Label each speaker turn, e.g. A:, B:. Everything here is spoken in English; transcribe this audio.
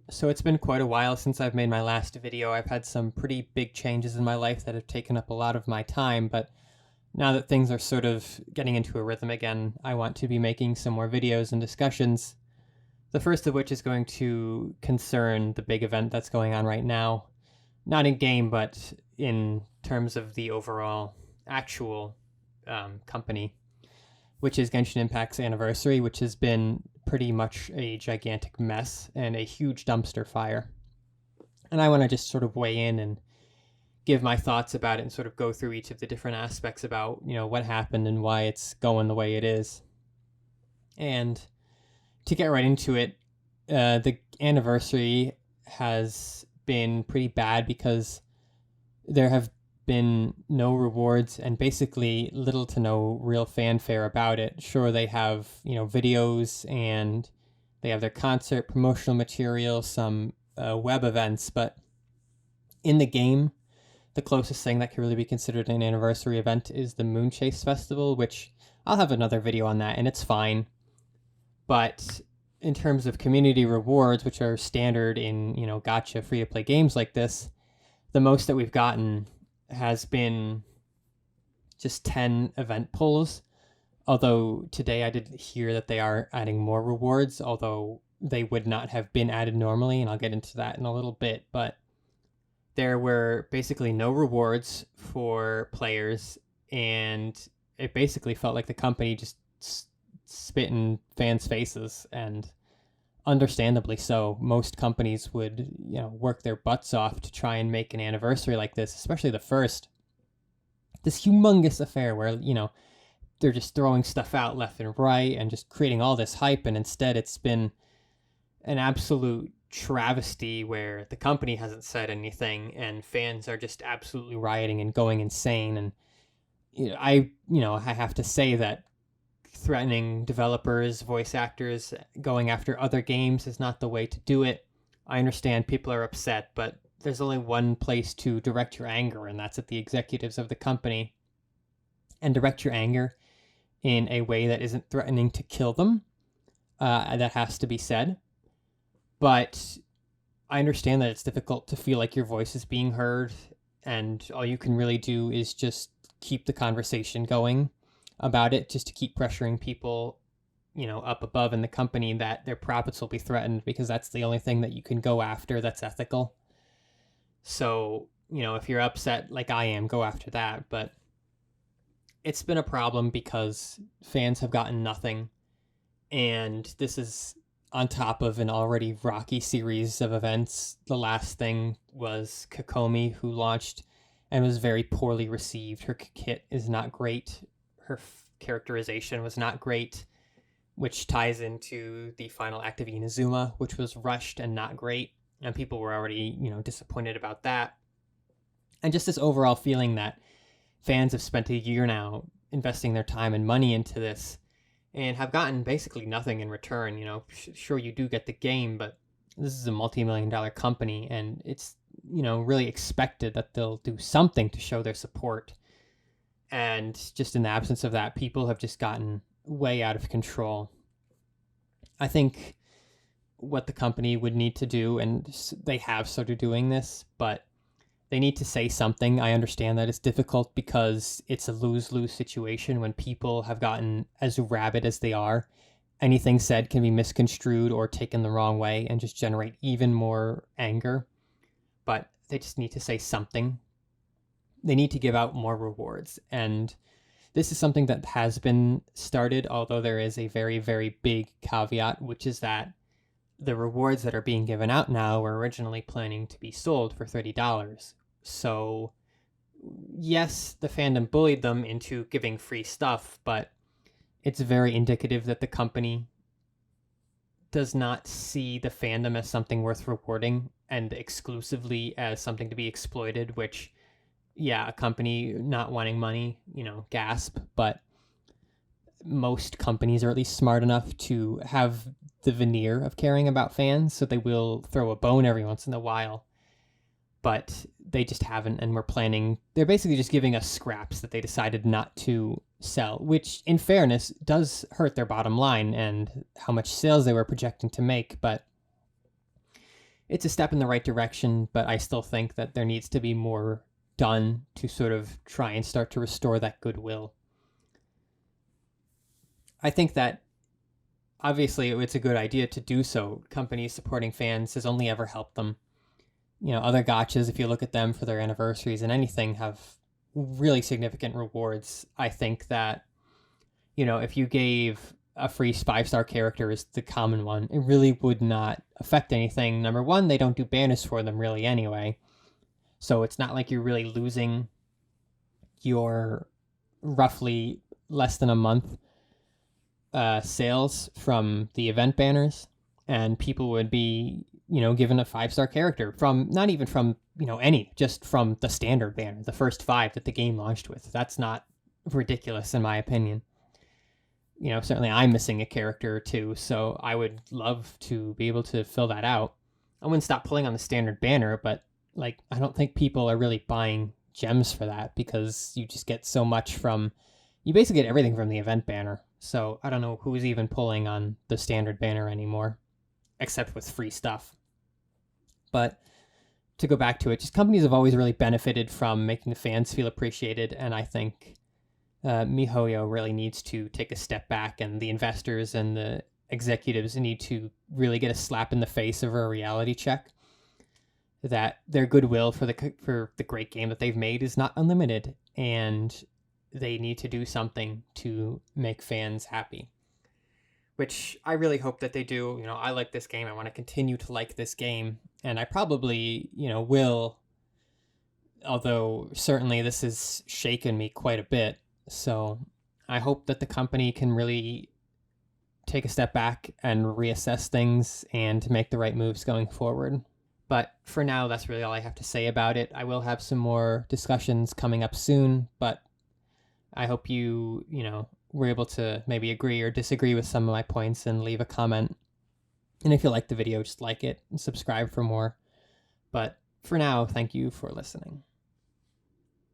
A: So it's been quite a while since I've made my last video. I've had some pretty big changes in my life that have taken up a lot of my time, but now that things are sort of getting into a rhythm again, I want to be making some more videos and discussions. The first of which is going to concern the big event that's going on right now. Not in game, but in terms of the overall actual company, which is Genshin Impact's anniversary, which has been pretty much a gigantic mess and a huge dumpster fire. And I want to just sort of weigh in and give my thoughts about it and sort of go through each of the different aspects about, what happened and why it's going the way it is. And to get right into it, the anniversary has been pretty bad because there have been no rewards and basically little to no real fanfare about it. Sure, they have, videos and they have their concert promotional material, some web events, but in the game, the closest thing that could really be considered an anniversary event is the Moonchase Festival, which I'll have another video on that, and it's fine. But in terms of community rewards, which are standard in, gotcha free to play games like this, the most that we've gotten has been just 10 event pulls. Although today I did hear that they are adding more rewards, although they would not have been added normally, and I'll get into that in a little bit. But there were basically no rewards for players, and it basically felt like the company just spit in fans' faces, and understandably so. Most companies would, work their butts off to try and make an anniversary like this, especially the first. This humongous affair where, they're just throwing stuff out left and right and just creating all this hype, and instead it's been an absolute travesty where the company hasn't said anything and fans are just absolutely rioting and going insane. And I have to say that threatening developers, voice actors, going after other games is not the way to do it. I understand people are upset, but there's only one place to direct your anger, and that's at the executives of the company. And direct your anger in a way that isn't threatening to kill them. That has to be said. But I understand that it's difficult to feel like your voice is being heard, and all you can really do is just keep the conversation going about it, just to keep pressuring people, up above in the company that their profits will be threatened, because that's the only thing that you can go after that's ethical. So, if you're upset like I am, go after that. But it's been a problem because fans have gotten nothing. And this is on top of an already rocky series of events. The last thing was Kokomi, who launched and was very poorly received. Her kit is not great. Her characterization was not great, which ties into the final act of Inazuma, which was rushed and not great. And people were already, disappointed about that. And just this overall feeling that fans have spent a year now investing their time and money into this and have gotten basically nothing in return. Sure, you do get the game, but this is a multi-million-dollar company, and it's, really expected that they'll do something to show their support. And just in the absence of that, people have just gotten way out of control. I think what the company would need to do, and they have started doing this, but they need to say something. I understand that it's difficult because it's a lose-lose situation when people have gotten as rabid as they are. Anything said can be misconstrued or taken the wrong way and just generate even more anger. But they just need to say something. They need to give out more rewards. And this is something that has been started, although there is a very, very big caveat, which is that the rewards that are being given out now were originally planning to be sold for $30. So, yes, the fandom bullied them into giving free stuff, but it's very indicative that the company does not see the fandom as something worth rewarding and exclusively as something to be exploited, which, yeah, a company not wanting money, gasp, but most companies are at least smart enough to have the veneer of caring about fans, so they will throw a bone every once in a while. But they just haven't, and they're basically just giving us scraps that they decided not to sell, which in fairness does hurt their bottom line and how much sales they were projecting to make. But it's a step in the right direction, but I still think that there needs to be more done to sort of try and start to restore that goodwill. I think that obviously it's a good idea to do so. Companies supporting fans has only ever helped them. Other gachas, if you look at them for their anniversaries and anything, have really significant rewards. I think that, if you gave a free 5-star character as the common one, it really would not affect anything. Number one, they don't do banners for them really anyway. So it's not like you're really losing your roughly less than a month sales from the event banners, and people would be, given a 5-star character from, not even from, just from the standard banner, the first 5 that the game launched with. That's not ridiculous in my opinion. Certainly I'm missing a character or two, so I would love to be able to fill that out. I wouldn't stop pulling on the standard banner, but I don't think people are really buying gems for that, because you just get so much you basically get everything from the event banner. So I don't know who's even pulling on the standard banner anymore, except with free stuff. But to go back to it, just companies have always really benefited from making the fans feel appreciated, and I think MiHoYo really needs to take a step back, and the investors and the executives need to really get a slap in the face of a reality check that their goodwill for the great game that they've made is not unlimited, and they need to do something to make fans happy, which I really hope that they do. I like this game. I want to continue to like this game, and I probably, will, although certainly this has shaken me quite a bit. So I hope that the company can really take a step back and reassess things and make the right moves going forward. But for now, that's really all I have to say about it. I will have some more discussions coming up soon, but I hope you, were able to maybe agree or disagree with some of my points and leave a comment. And if you like the video, just like it and subscribe for more. But for now, thank you for listening.